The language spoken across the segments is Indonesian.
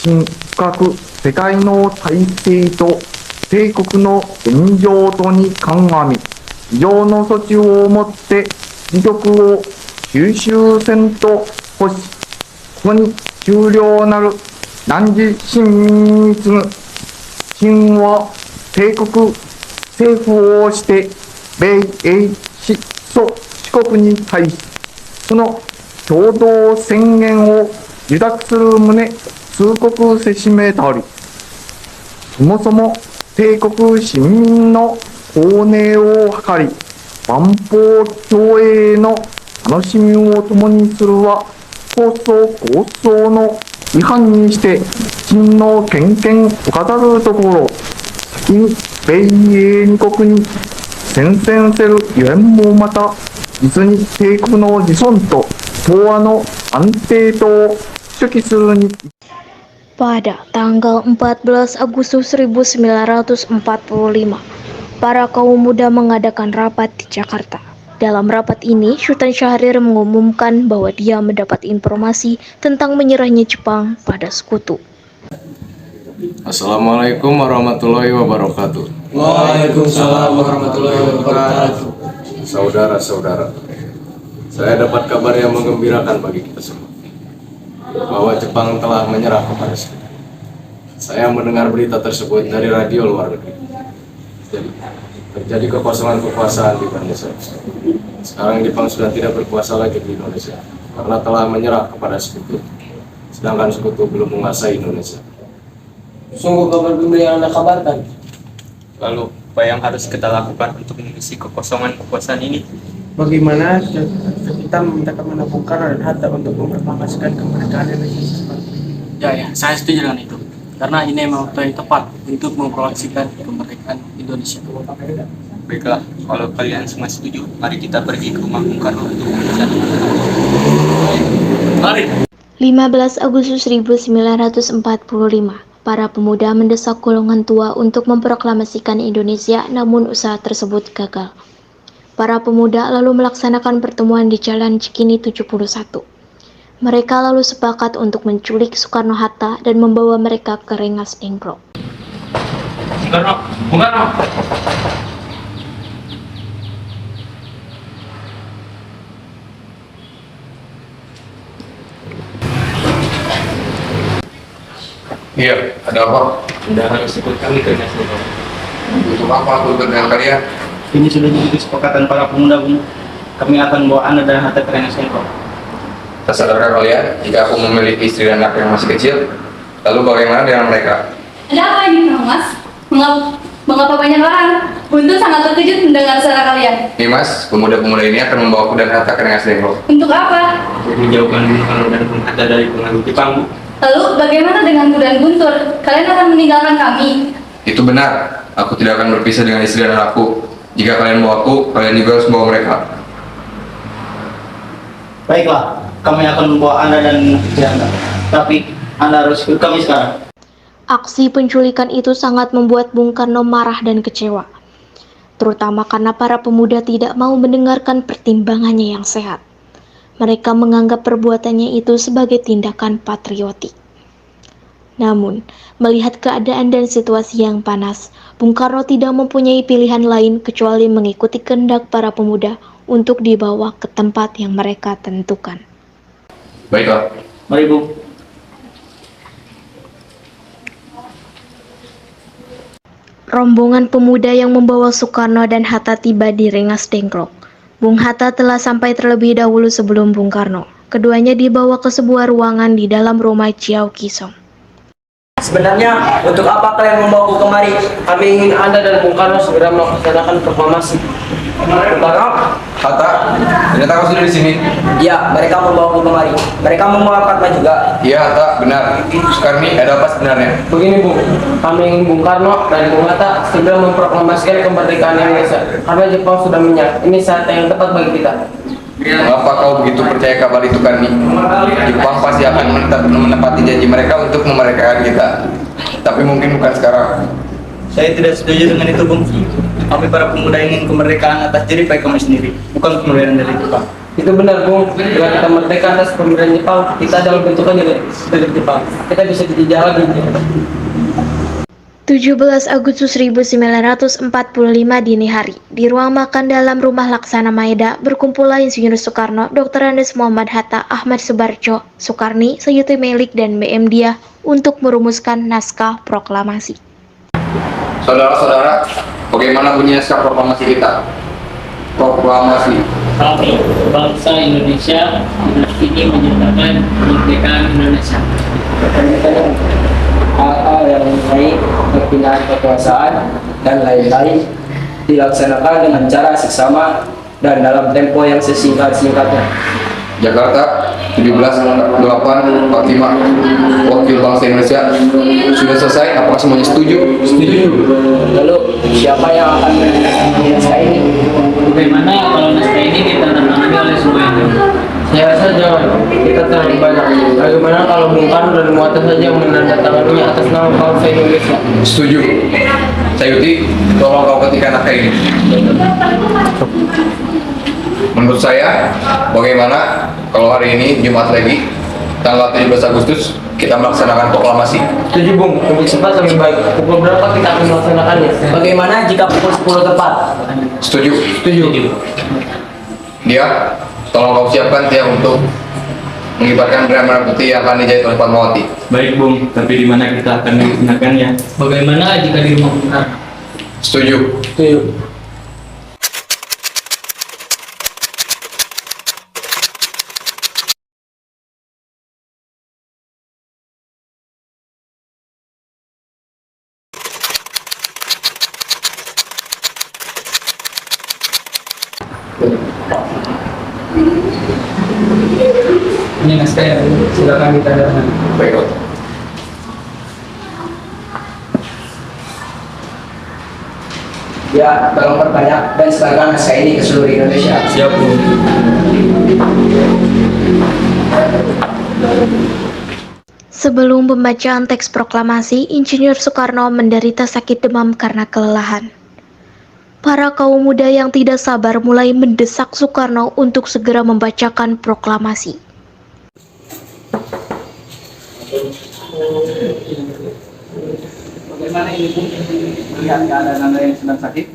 深く世界の体制と帝国の現状とに鑑み、以上の措置をもって自局を収集せんと欲し、ここに終了なる汝親民に次ぐ清は帝国政府をして米英四祖四国に対し、その共同宣言を受諾する旨通告せしめたり、そもそも帝国市民の公寧を図り、万邦共栄の楽しみを共にするは放送構想の違反にして真の権限を飾るところ、先に米英二国に宣戦せるゆえんもまた、実に帝国の自尊と東亜の安定とを主義するに。Pada tanggal 14 Agustus 1945, para kaum muda mengadakan rapat di Jakarta. Dalam rapat ini, Sultan Syahrir mengumumkan bahwa dia mendapat informasi tentang menyerahnya Jepang pada sekutu. Assalamualaikum warahmatullahi wabarakatuh. Waalaikumsalam warahmatullahi wabarakatuh. Saudara-saudara, saya dapat kabar yang menggembirakan bagi kita semua, bahwa Jepang telah menyerah kepada kita. Saya mendengar berita tersebut dari radio luar negeri. Jadi, terjadi kekosongan kekuasaan di Indonesia. Sekarang Jepang sudah tidak berkuasa lagi di Indonesia karena telah menyerah kepada sekutu, sedangkan sekutu belum menguasai Indonesia. Sungguh kabar gembira yang Anda kabarkan. Lalu, apa yang harus kita lakukan untuk mengisi kekosongan kekuasaan ini? Bagaimana kita meminta kepada Bung Karno dan Hatta untuk memproklamasikan kemerdekaan Indonesia? Ya, saya setuju dengan itu. Karena ini memang waktu yang tepat untuk memproklamasikan kemerdekaan Indonesia. Baiklah, kalau kalian semua setuju, mari kita pergi ke rumah Bung Karno untuk mengucapkan. Mari. 15 Agustus 1945, para pemuda mendesak golongan tua untuk memproklamasikan Indonesia, namun usaha tersebut gagal. Para pemuda lalu melaksanakan pertemuan di Jalan Cikini 71. Mereka lalu sepakat untuk menculik Soekarno-Hatta dan membawa mereka ke Rengas Dengklok. Bung Karno. Iya, ada apa? Anda harus ikut kami ke Rengas Dengklok. Untuk apa aku ikut dengan kalian? Ini sudah jadi kesepakatan para pemuda, Bung. Kami akan bawa Anda dan Hatta ke Rengas Dengklok. Tak sadarkah kalian, jika aku memiliki istri dan anak yang masih kecil, lalu bagaimana dengan mereka? Ada apa ini, Mas? Mengapa banyak orang? Buntu sangat terkejut mendengar suara kalian. Nih mas, pemuda-pemuda ini akan membawaku dan Hatta ke Rengas Dengklok. Untuk apa? Menjauhkan Bung Karno dan Bung Hatta dari pengaruh Jepang, Bu. Lalu bagaimana dengan Ku dan Guntur? Kalian akan meninggalkan kami? Itu benar, aku tidak akan berpisah dengan istri dan anakku. Jika kalian bawa aku, kalian juga harus bawa mereka. Baiklah, kami akan membawa Anda dan istri Anda. Tapi Anda harus ikut kami sekarang. Aksi penculikan itu sangat membuat Bung Karno marah dan kecewa, terutama karena para pemuda tidak mau mendengarkan pertimbangannya yang sehat. Mereka menganggap perbuatannya itu sebagai tindakan patriotik. Namun, melihat keadaan dan situasi yang panas, Bung Karno tidak mempunyai pilihan lain kecuali mengikuti kehendak para pemuda untuk dibawa ke tempat yang mereka tentukan. Baiklah. Mari, Bung. Rombongan pemuda yang membawa Soekarno dan Hatta tiba di Rengas Dengklok. Bung Hatta telah sampai terlebih dahulu sebelum Bung Karno. Keduanya dibawa ke sebuah ruangan di dalam rumah Chiao Kisong. Sebenarnya, untuk apa kalian membawaku kemari? Kami ingin Anda dan Bung Karno segera melaksanakan proklamasi. Bung Karno, Hatta, ternyata kau sudah di sini. Ya, mereka membawaku kemari. Mereka membawa Fatma juga. Iya, Hatta, benar. Soekarni, ada apa sebenarnya? Begini, Bung. Kami ingin Bung Karno dan Bung Hatta segera memproklamasikan kemerdekaan Indonesia. Karena Jepang sudah menyerah. Ini saat yang tepat bagi kita. Mengapa kau begitu percaya kabar itu, Karni? Jepang pasti akan menepati janji mereka untuk memerdekakan kita. Tapi mungkin bukan sekarang. Saya tidak setuju dengan itu, Bung. Kami para pemuda ingin kemerdekaan atas diri baik kami sendiri, bukan kemerdekaan dari Jepang. Itu benar, Bung. Bila kita merdeka atas pemerintahan Jepang, kita adalah bentukan dari Jepang. Kita bisa dijajah lagi. 17 Agustus 1945 dini hari, di ruang makan dalam Rumah Laksana Maeda berkumpullah Insinyur Soekarno, Dr. Andes Muhammad Hatta, Ahmad Subarjo, Soekarni, Sayuti Melik, dan BM Dia untuk merumuskan naskah proklamasi. Saudara-saudara, bagaimana bunyi naskah proklamasi kita? Proklamasi. Kami, bangsa Indonesia, ini menyatakan kemerdekaan Indonesia. Hal-hal yang mengenai perpindahan kekuasaan dan lain-lain dilaksanakan dengan cara seksama dan dalam tempo yang sesingkat-singkatnya. Jakarta, 17/8/45. Wakil bangsa Indonesia. Sudah selesai, apakah semuanya setuju? Setuju. Lalu, siapa yang akan menandatangani naskah ini? Bagaimana kalau naskah ini ditandatangani oleh semua Indonesia? Saya rasa jangan, kita terlalu banyak. Bagaimana kalau Bung Karno dan Muhatta saja yang menandatanganinya atas nama bangsa Indonesia? Setuju. Sayuti, tolong kau ketikkan naskah ini. Menurut saya, bagaimana kalau hari ini Jumat lagi, tanggal 17 Agustus, kita melaksanakan proklamasi? Setuju, Bung. Lebih cepat lebih baik. Pukul berapa kita akan melaksanakannya? Bagaimana jika pukul 10 tepat? Setuju. Setuju. Dia, tolong kau siapkan dia untuk mengibarkan bendera putih yang akan dijahit oleh Fatmawati. Baik Bung, tapi di mana kita akan melaksanakannya? Bagaimana jika di rumah Bung Karno? Setuju. Setuju. Ini naskah, silakan ditandatangani. Baik, Dok. Ya, tolong perbanyak dan sebarkan naskah ini ke seluruh Indonesia. Siap Bung. Sebelum pembacaan teks proklamasi, Insinyur Soekarno menderita sakit demam karena kelelahan. Para kaum muda yang tidak sabar mulai mendesak Soekarno untuk segera membacakan proklamasi. Bagaimana ini Bung? Lihat keadaan Anda yang sedang sakit.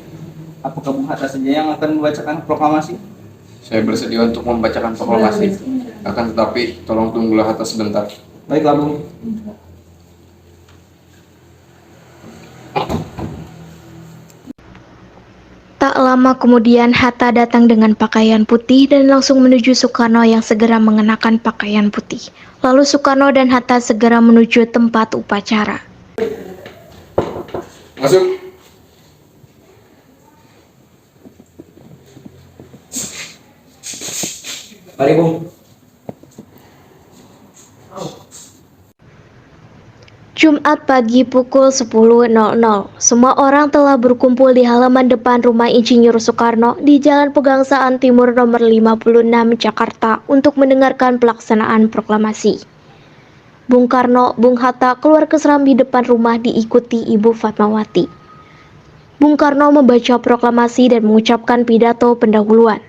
Apakah Bung Hatta saja yang akan membacakan proklamasi? Saya bersedia untuk membacakan proklamasi. Akan tetapi, tolong tunggulah Hatta sebentar. Baiklah Bung. Tak lama kemudian Hatta datang dengan pakaian putih dan langsung menuju Soekarno yang segera mengenakan pakaian putih. Lalu Soekarno dan Hatta segera menuju tempat upacara. Masuk. Mari, Bung. Jumat pagi pukul 10.00, semua orang telah berkumpul di halaman depan rumah Insinyur Soekarno di Jalan Pegangsaan Timur nomor 56 Jakarta untuk mendengarkan pelaksanaan proklamasi. Bung Karno, Bung Hatta keluar ke serambi depan rumah diikuti Ibu Fatmawati. Bung Karno membaca proklamasi dan mengucapkan pidato pendahuluan.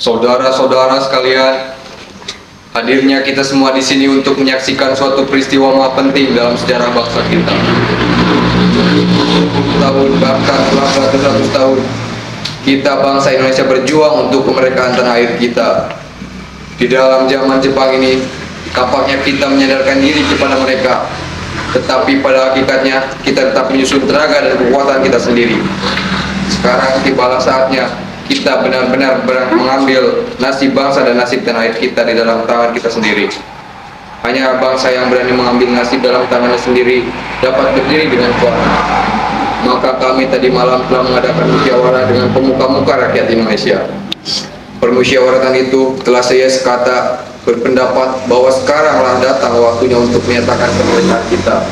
Saudara-saudara sekalian, hadirnya kita semua di sini untuk menyaksikan suatu peristiwa maha penting dalam sejarah bangsa kita. 20 tahun, bahkan telah beratus-ratus tahun, kita bangsa Indonesia berjuang untuk kemerdekaan tanah air kita. Di dalam zaman Jepang ini, tampaknya kita menyadarkan diri kepada mereka, tetapi pada hakikatnya kita tetap menyusun tenaga dan kekuatan kita sendiri. Sekarang tibalah saatnya kita benar-benar mengambil nasib bangsa dan nasib tanah air kita di dalam tangan kita sendiri. Hanya bangsa yang berani mengambil nasib dalam tangannya sendiri dapat berdiri dengan kuat. Maka kami tadi malam telah mengadakan musyawarah dengan pemuka-muka rakyat Indonesia. Permusyawaratan itu telah saya sekata berpendapat bahwa sekaranglah datang waktunya untuk menyatakan kemerdekaan kita.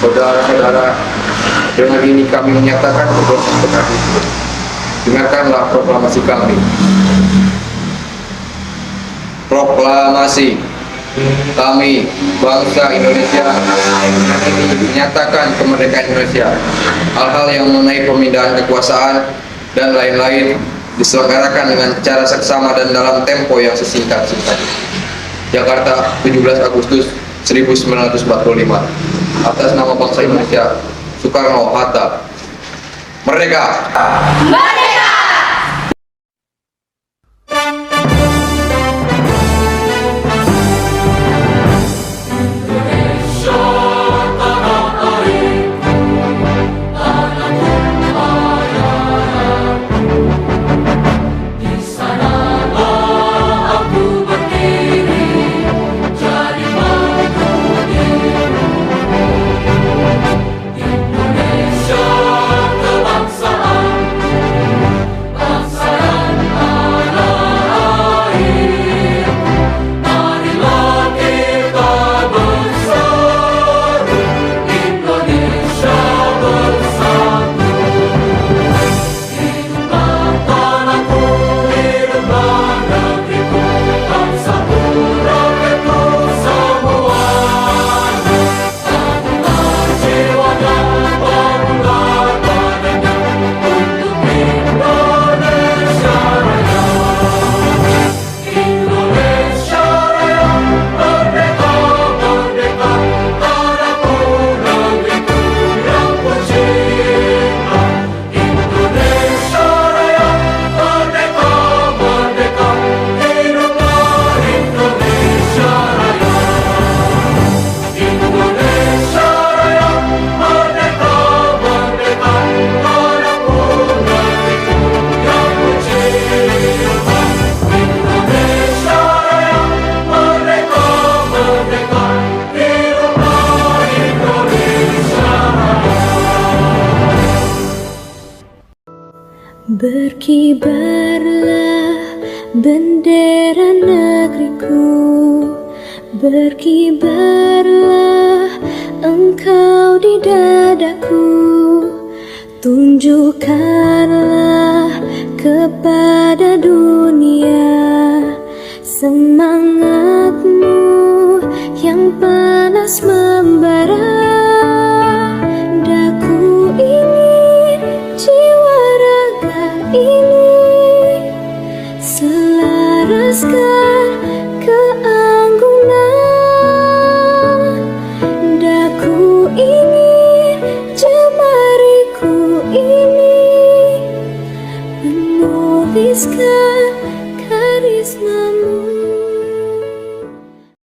Saudara-saudara, dengan ini kami menyatakan kemerdekaan itu. Dengarkanlah proklamasi kami. Proklamasi. Kami, bangsa Indonesia, ini menyatakan kemerdekaan Indonesia. Hal-hal yang mengenai pemindahan kekuasaan dan lain-lain diselenggarakan dengan cara seksama dan dalam tempo yang sesingkat-singkatnya. Jakarta, 17 Agustus 1945. Atas nama bangsa Indonesia, Soekarno-Hatta. Merdeka! Merdeka! Berkibarlah bendera negeriku, berkibarlah engkau di dadaku, tunjukkanlah kepada dunia semangatmu yang panas membara. Daku ingin jiwa raga ini selaraskan keanggunan. Daku ingin jemariku ini menuliskan